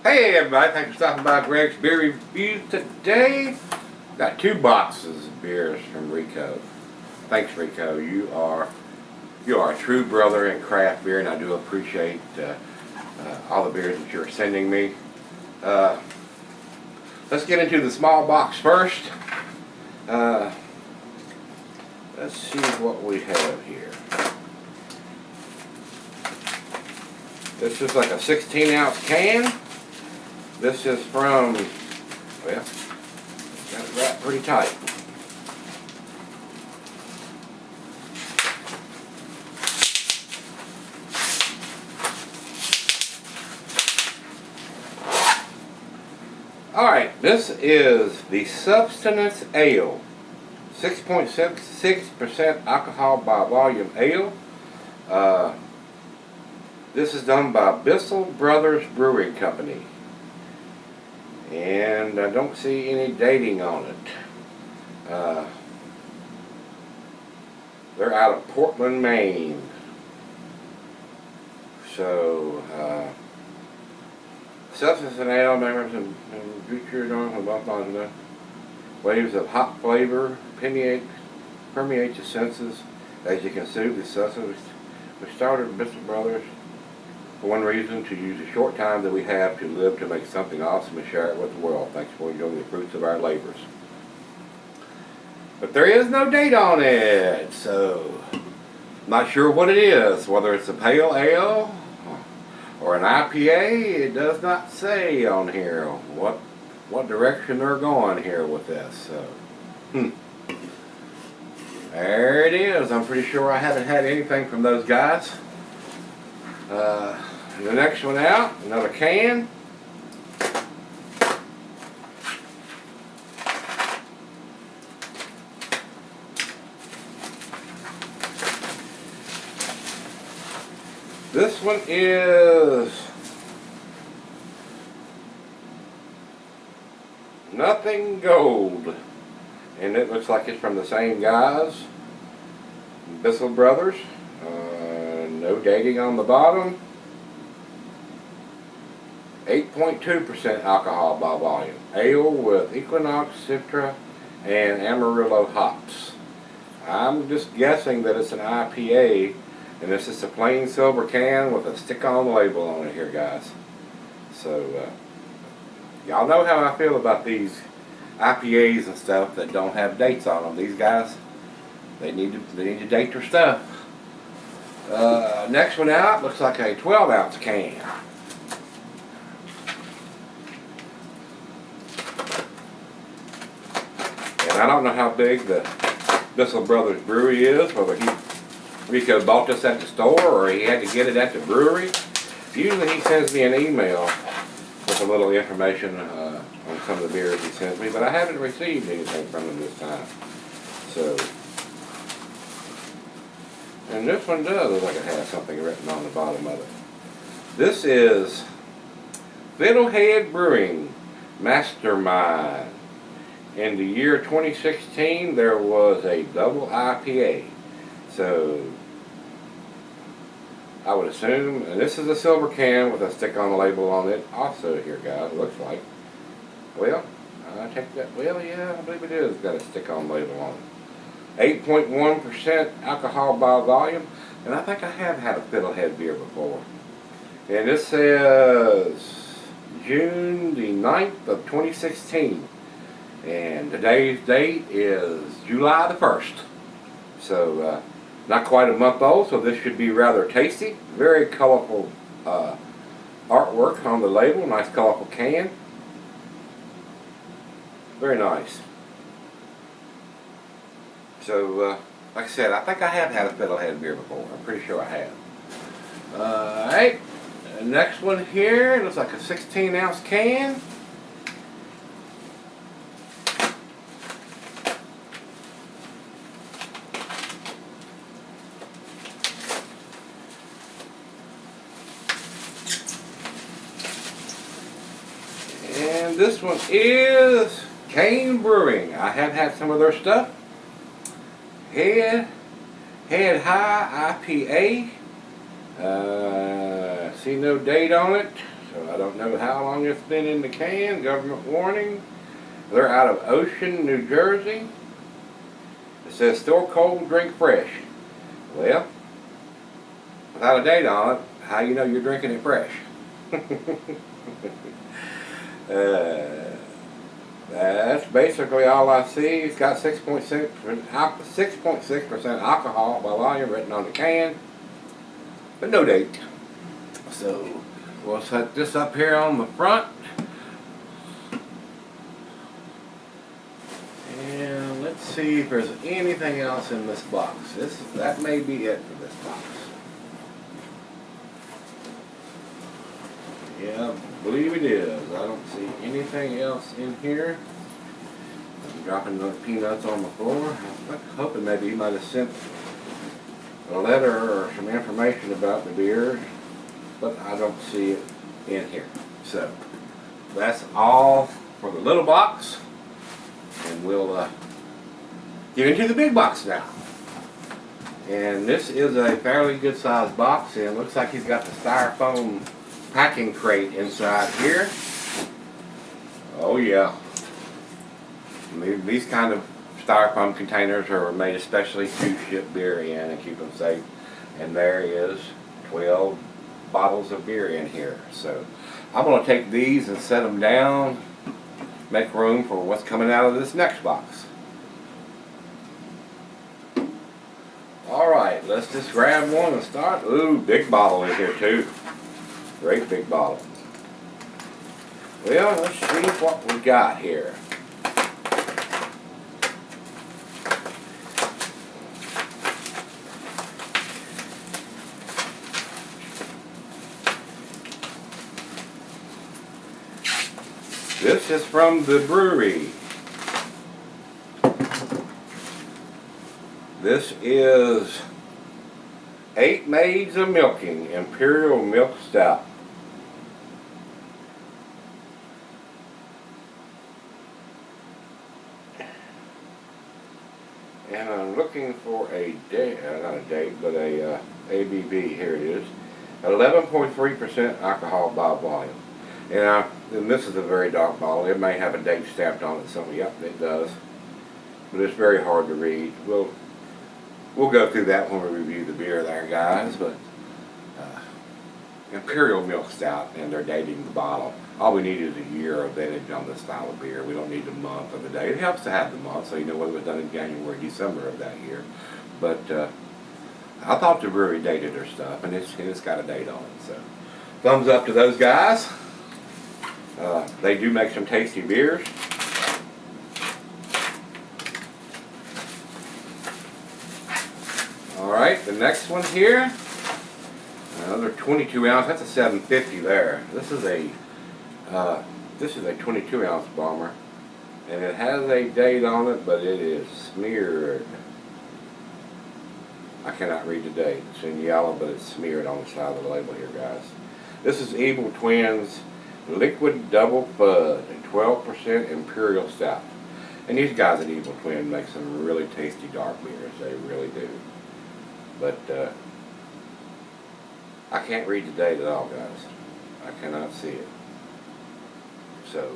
Hey everybody, thanks for stopping by Greg's Beer Review today. Got 2 boxes of beers from Rico. Thanks Rico, you are a true brother in craft beer, and I do appreciate all the beers that you're sending me. Let's get into the small box first. Let's see what we have here. This is like a 16-ounce can. This is from, well, got it wrapped pretty tight. Alright, this is the Substance Ale. 6.66% alcohol by volume ale. This is done by Bissell Brothers Brewing Company. And I don't see any dating on it. They're out of Portland, Maine. So, Substance Ale members and featured on the waves of hot flavor permeate the senses as you consume the substance. We started Bissell Brothers for one reason: to use the short time that we have to live to make something awesome and share it with the world. Thanks for enjoying the fruits of our labors. But there is no date on it, so not sure what it is. Whether it's a pale ale or an IPA, it does not say on here what direction they're going here with this. So, there it is. I'm pretty sure I haven't had anything from those guys. The next one out, another can. This one is Nothing Gold, and it looks like it's from the same guys, Bissell Brothers. No dating on the bottom. 8.2% alcohol by volume. Ale with Equinox, Citra, and Amarillo hops. I'm just guessing that it's an IPA, and this is a plain silver can with a stick-on label on it here, guys. So, y'all know how I feel about these IPAs and stuff that don't have dates on them. These guys, they need to date their stuff. Next one out looks like a 12-ounce can. And I don't know how big the Bissell Brothers Brewery is, whether Rico bought this at the store or he had to get it at the brewery. Usually he sends me an email with a little information on some of the beers he sends me, but I haven't received anything from him this time. So, and this one does look like it has something written on the bottom of it. This is Fiddlehead Brewing Mastermind. In the year 2016, there was a double IPA. So, I would assume, and this is a silver can with a stick-on label on it also here, guys, it looks like. Well, I take that, well, yeah, I believe it is got a stick-on label on it. 8.1% alcohol by volume, and I think I have had a Fiddlehead beer before. And this says June the 9th of 2016. And today's date is July the 1st. So, not quite a month old, so this should be rather tasty. Very colorful artwork on the label. Nice colorful can. Very nice. So, like I said, I think I have had a Fiddlehead beer before. I'm pretty sure I have. Alright, the next one here looks like a 16-ounce can. And this one is Kane Brewing. I have had some of their stuff. Head High IPA. See no date on it, So I don't know how long it's been in the can. Government warning. They're out of Ocean, New Jersey. It says store cold, drink fresh. Well, without a date on it, how you know you're drinking it fresh? That's basically all I see. It's got 6.6% alcohol by volume written on the can, but no date. So we'll set this up here on the front. And let's see if there's anything else in this box. That may be it for this box. Yeah, I believe it is. I don't see anything else in here. I'm dropping those peanuts on the floor. I'm hoping maybe he might have sent a letter or some information about the beer, but I don't see it in here. So that's all for the little box, and we'll get into the big box now. And this is a fairly good sized box, and it looks like he's got the styrofoam packing crate inside here. Oh yeah. These kind of styrofoam containers are made especially to ship beer in and keep them safe. And there is 12 bottles of beer in here. So I'm going to take these and set them down, make room for what's coming out of this next box. Alright, let's just grab one and start. Ooh, big bottle in here too. Great big bottle. Well, let's see what we got here. This is from the brewery. This is 8 Maids of Milking Imperial Milk Stout. And I'm looking for a date, not a date, but a ABV. Here it is. 11.3% alcohol by volume. And this is a very dark bottle. It may have a date stamped on it. Something, yep, it does. But it's very hard to read. We'll go through that when we review the beer there, guys. But Imperial Milk Stout, and they're dating the bottle. All we need is a year of vintage on this style of beer. We don't need the month or the date. It helps to have the month, so you know whether it was done in January, December of that year. But I thought the brewery dated their stuff, and it's got a date on it. So thumbs up to those guys. They do make some tasty beers. Alright, the next one here, another 22 ounce, that's a 750 there. This is a 22 ounce bomber, and it has a date on it, but it is smeared. I cannot read the date. It's in yellow, but it's smeared on the side of the label here, guys. This is Evil Twins Liquid Double Fud, a 12% Imperial Stout. And these guys at Evil Twin make some really tasty dark beers. They really do. But I can't read the date at all, guys. I cannot see it. So,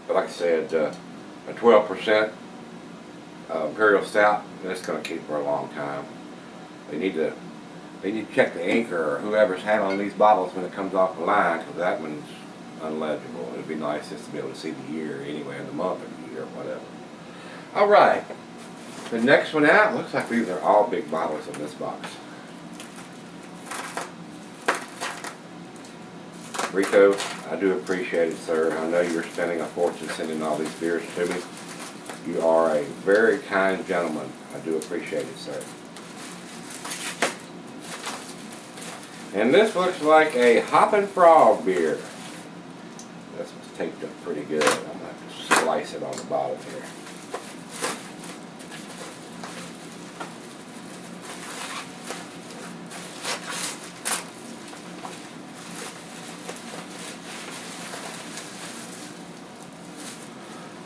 but like I said, a 12% Imperial Stout, that's going to keep for a long time. They need to check the inker or whoever's handling these bottles when it comes off the line, because that one's unlegible. It'd be nice just to be able to see the year anyway, and the month of the year, or whatever. All right, the next one out, looks like these are all big bottles in this box. Rico, I do appreciate it, sir. I know you're spending a fortune sending all these beers to me. You are a very kind gentleman. I do appreciate it, sir. And this looks like a Hoppin' Frog beer. This was taped up pretty good. I'm going to have to slice it on the bottom here.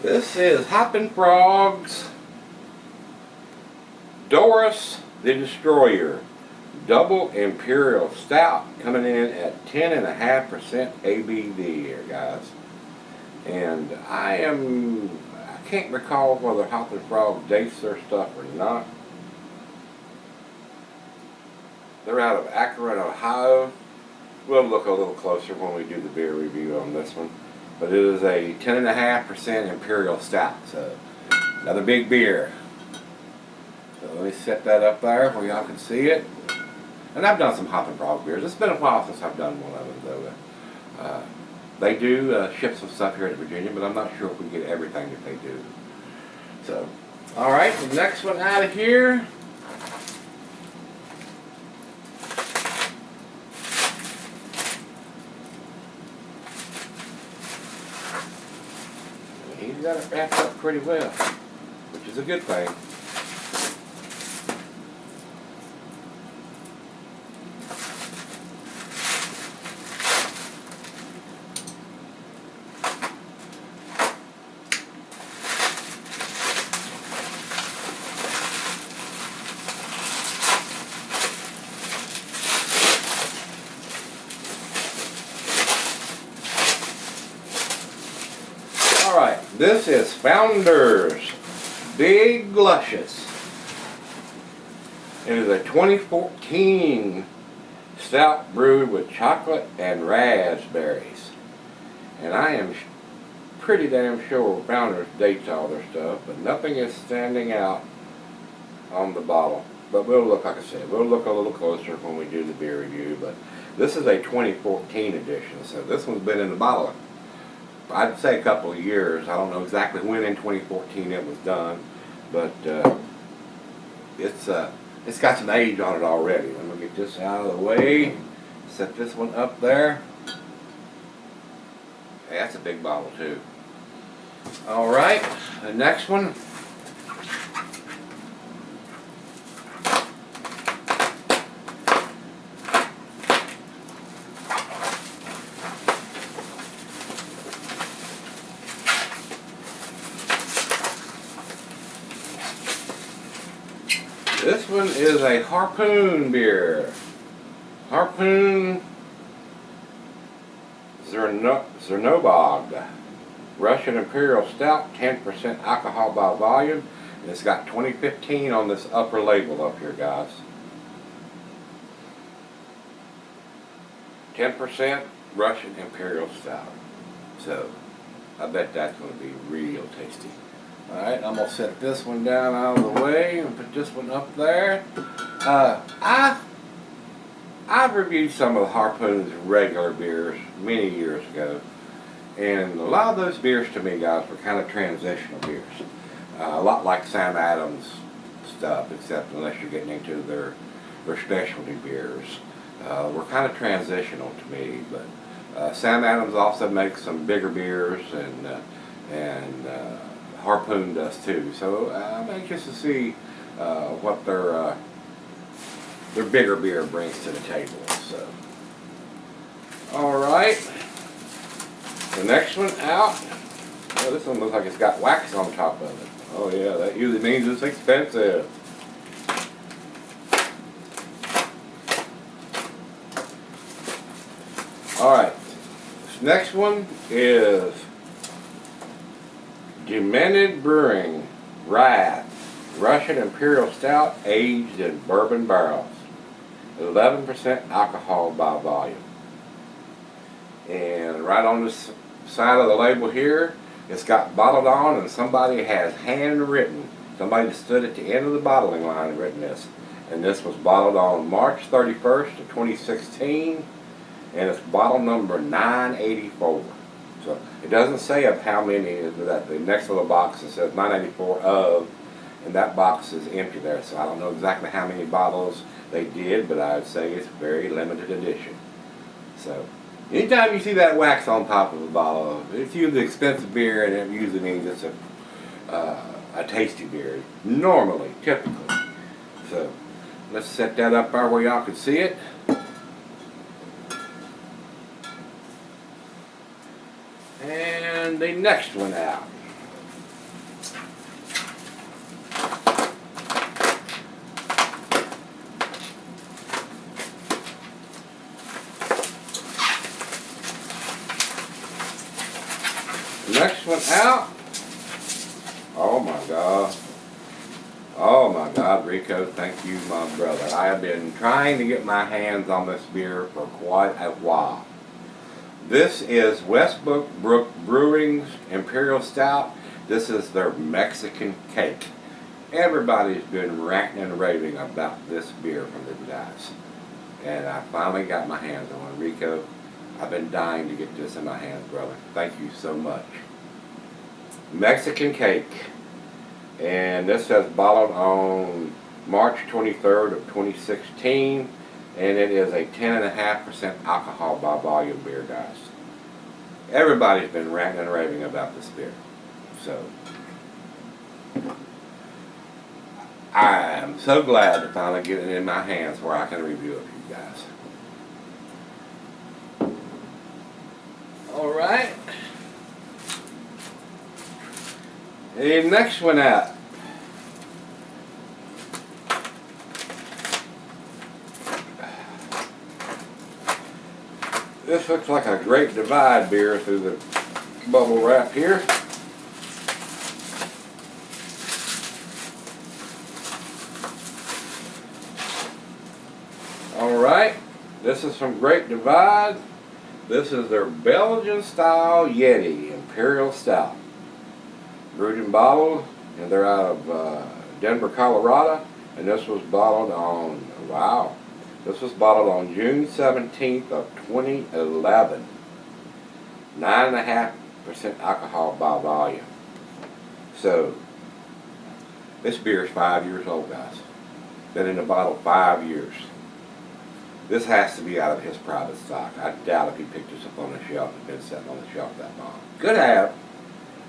This is Hoppin' Frog's Doris the Destroyer Double Imperial Stout coming in at 10.5% ABV here, guys. And I can't recall whether Hop and Frog dates their stuff or not. They're out of Akron, Ohio. We'll look a little closer when we do the beer review on this one. But it is a 10.5% Imperial Stout, so another big beer. So let me set that up there where y'all can see it. And I've done some Hop and Frog beers. It's been a while since I've done one of them, though. They do ship some stuff here to Virginia, but I'm not sure if we get everything that they do. So, alright, the next one out of here. He's got it wrapped up pretty well, which is a good thing. Alright, this is Founders Big Luscious. It is a 2014 stout brewed with chocolate and raspberries. And I am pretty damn sure Founders dates all their stuff, but nothing is standing out on the bottle. But we'll look, like I said, we'll look a little closer when we do the beer review. But this is a 2014 edition, so this one's been in the bottle, I'd say a couple of years. I don't know exactly when in 2014 it was done, but it's got some age on it already. Let me get this out of the way. Set this one up there. Hey, that's a big bottle too. All right, the next one. This one is a Harpoon beer. Harpoon Zernobog Russian Imperial Stout, 10% alcohol by volume. And it's got 2015 on this upper label up here, guys. 10% Russian Imperial Stout. So, I bet that's going to be real tasty. Alright, I'm going to set this one down out of the way and put this one up there. I've reviewed some of the Harpoon's regular beers many years ago. And a lot of those beers to me, guys, were kind of transitional beers. A lot like Sam Adams stuff, except unless you're getting into their specialty beers. Were kind of transitional to me, but Sam Adams also makes some bigger beers, and Harpoon does too. So I'm anxious to see what their bigger beer brings to the table. So, all right, the next one out. Oh, this one looks like it's got wax on top of it. Oh yeah, that usually means it's expensive. All right, this next one is Demented Brewing Rye Russian Imperial Stout aged in bourbon barrels. 11% alcohol by volume. And right on the side of the label here, it's got bottled on, and somebody has handwritten, somebody stood at the end of the bottling line and written this. And this was bottled on March 31st of 2016, and it's bottle number 984. So it doesn't say of how many, that the next little box it says 984 of, and that box is empty there. So I don't know exactly how many bottles they did, but I would say it's very limited edition. So anytime you see that wax on top of a bottle, it's usually expensive beer, and it usually means it's a tasty beer, normally, typically. So let's set that up there where y'all can see it. And the next one out. one out. Oh my God. Oh my God, Rico, thank you, my brother. I have been trying to get my hands on this beer for quite a while. This is Westbrook Brewing's Imperial Stout. This is their Mexican cake. Everybody's been ranting and raving about this beer from these guys. And I finally got my hands on it. Rico, I've been dying to get this in my hands, brother. Thank you so much. Mexican cake. And this says bottled on March 23rd of 2016. And it is a 10.5% alcohol by volume beer, guys. Everybody's been ranting and raving about this beer. So I am so glad to finally get it in my hands where I can review it for you guys. Alright. The next one out. This looks like a Great Divide beer through the bubble wrap here. Alright, this is from Great Divide. This is their Belgian style Yeti Imperial Stout. Brewed and bottled, and they're out of Denver, Colorado. And this was bottled on, wow, this was bottled on June 17th of 2011. 9.5% alcohol by volume. So, this beer is 5 years old, guys. Been in the bottle 5 years. This has to be out of his private stock. I doubt if he picked this up on the shelf and been sitting on the shelf that long. Could have,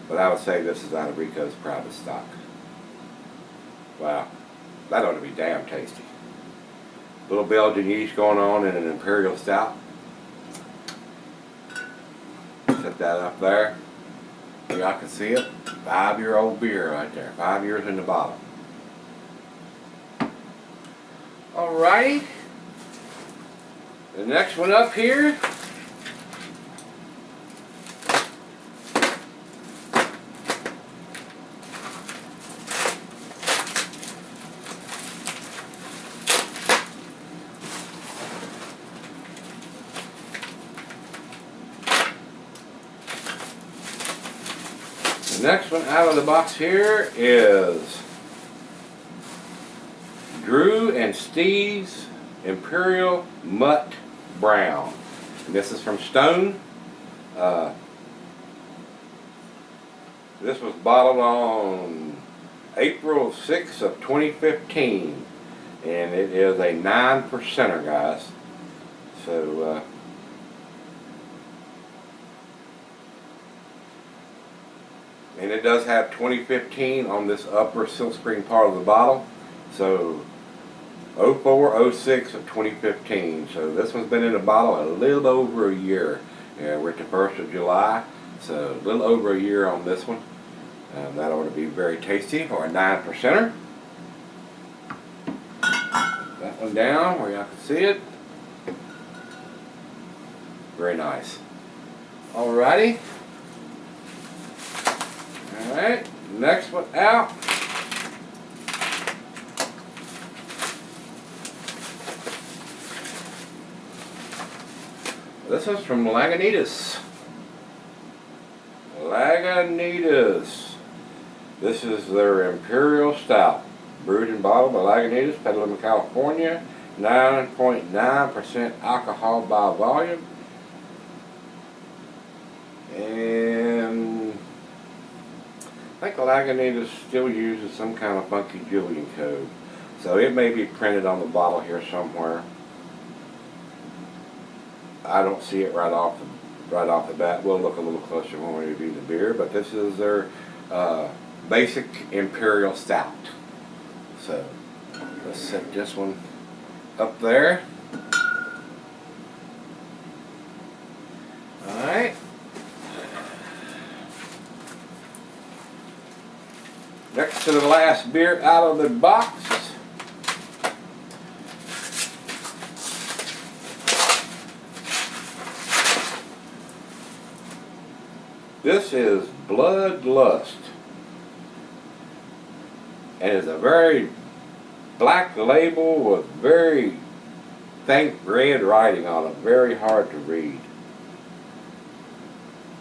but I would say this is out of Rico's private stock. Wow, that ought to be damn tasty. Little Belgian yeast going on in an Imperial Stout. Set that up there. Y'all can see it. 5-year-old beer right there. 5 years in the bottle. Alrighty. The next one up here. The next one out of the box here is Drew and Steve's Imperial Mutt Brown. And this is from Stone. This was bottled on April 6th of 2015. And it is a 9%er, guys. So, and it does have 2015 on this upper silkscreen part of the bottle. So 04-06 of 2015. So this one's been in the bottle a little over a year. We're at the 1st of July. So a little over a year on this one. That ought to be very tasty for a 9%er. That one down where y'all can see it. Very nice. Alrighty. Alright, next one out. This one's from Lagunitas. Lagunitas. This is their Imperial Stout. Brewed and bottled by Lagunitas, Petaluma, California. 9.9% alcohol by volume. And I think Lagunitas still uses some kind of funky Julian code. So it may be printed on the bottle here somewhere. I don't see it right off the bat. We'll look a little closer when we review the beer, but this is their basic Imperial Stout. So let's set this one up there. Alright. Next to the last beer out of the box. This is Bloodlust, and it's a very black label with very faint red writing on it. Very hard to read.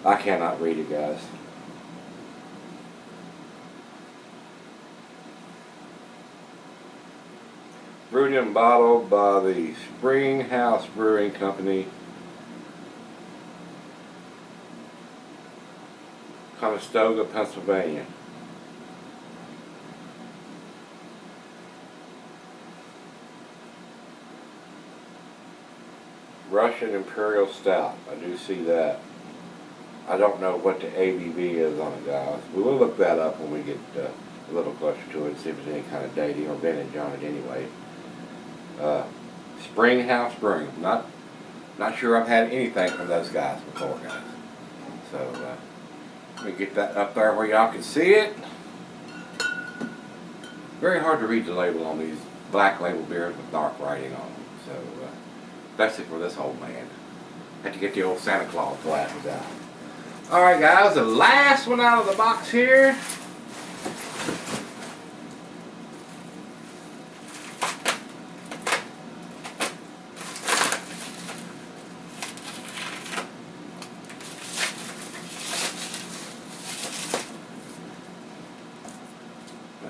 I cannot read it, guys. Brewed and bottled by the Springhouse Brewing Company, Conestoga, Pennsylvania. Russian Imperial Stout. I do see that. I don't know what the ABV is on it, guys. We will look that up when we get a little closer to it and see if there's any kind of dating or vintage on it anyway. Springhouse Brewing. Not sure I've had anything from those guys before, guys. So let me get that up there where y'all can see it. Very hard to read the label on these black label beers with dark writing on them. So especially for this old man. Had to get the old Santa Claus glasses out. Alright guys, the last one out of the box here.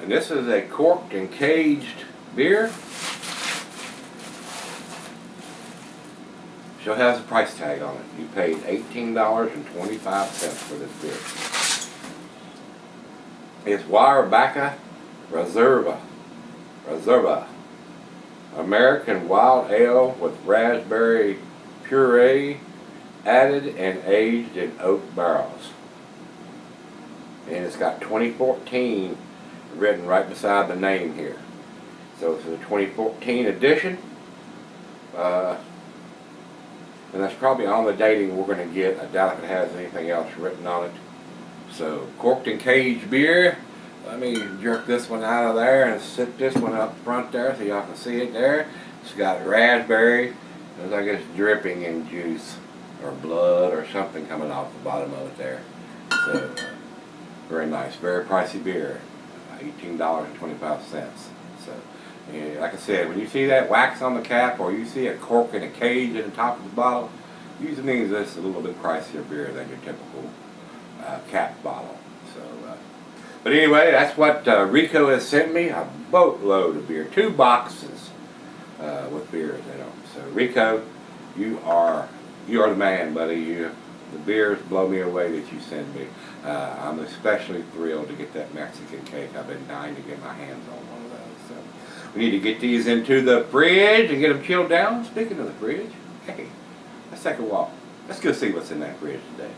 And this is a corked and caged beer. Still has a price tag on it. You paid $18.25 for this beer. It's Weyerbacher Reserva. American wild ale with raspberry puree added and aged in oak barrels. And it's got 2014 written right beside the name here. So it's a 2014 edition. And that's probably all the dating we're going to get. I doubt if it has anything else written on it. So, corked and caged beer. Let me jerk this one out of there and sit this one up front there so y'all can see it there. It's got raspberry. It's like it's dripping in juice or blood or something coming off the bottom of it there. So, very nice. Very pricey beer. $18.25. So, yeah, like I said, when you see that wax on the cap or you see a cork in a cage at the top of the bottle, usually means this is a little bit pricier beer than your typical cap bottle. So, but anyway, that's what Rico has sent me, a boatload of beer, 2 boxes with beers in them. So Rico, you are the man, buddy. The beers blow me away that you send me. I'm especially thrilled to get that Mexican cake. I've been dying to get my hands on one of those. So we need to get these into the fridge and get them chilled down. Speaking of the fridge, hey, let's take a walk. Let's go see what's in that fridge today.